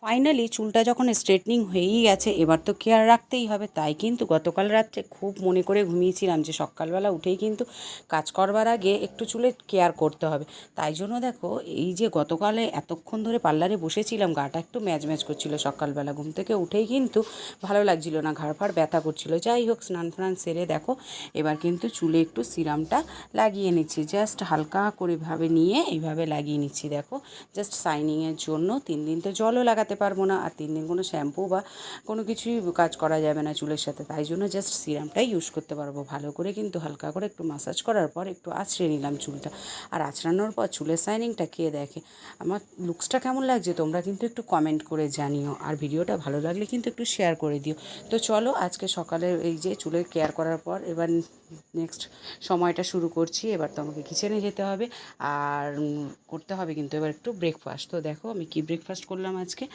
Finally চুলটা যখন straightening হয়েই গেছে, এবার তো কেয়ার রাখতেই হবে। তাই কিন্তু গতকাল রাত্রে খুব মনে করে ঘুমিয়েছিলাম যে সকালবেলা উঠেই কিন্তু কাজ করবার আগে একটু চুলের কেয়ার করতে হবে। তাই জন্য দেখো, এই যে গতকালে এতক্ষণ ধরে পার্লারে বসেছিলাম, গাটা একটু ম্যাজ ম্যাজ করছিল। সকালবেলা ঘুম থেকে উঠেই কিন্তু ভালো লাগছিল না, ঘাড় ফাড় ব্যথা করছিল। যাই হোক, স্নান ফান সেরে দেখো এবার কিন্তু চুলে একটু সিরামটা লাগিয়ে নিচ্ছি। জাস্ট হালকা করে ভাবে নিয়ে এইভাবে লাগিয়ে নিচ্ছি। দেখো, জাস্ট শাইনিংয়ের জন্য। 3 দিন তো জলও লাগাতে পারবো না, আর 3 দিন কোনো শ্যাম্পু বা কোনো কিছুই কাজ করা যাবে না চুলের সাথে। তাই জন্য জাস্ট সিরামটাই ইউজ করতে পারবো। ভালো করে কিন্তু হালকা করে একটু মাসাজ করার পর একটু আঁচড়ে নিলাম চুলটা। আর আঁচড়ানোর পর চুলের শাইনিংটা কে দেখে। আমার লুকসটা কেমন লাগছে তোমরা কিন্তু একটু কমেন্ট করে জানিও, আর ভিডিওটা ভালো লাগলে কিন্তু একটু শেয়ার করে দিও। তো চলো, আজকে সকালে এই যে চুলের কেয়ার করার পর এবার নেক্সট সময়টা শুরু করছি। এবার তো আমাকে কিচেনে যেতে হবে, আর করতে হবে কিন্তু এবার একটু ব্রেকফাস্ট। তো দেখো আমি কি ব্রেকফাস্ট করলাম আজকে।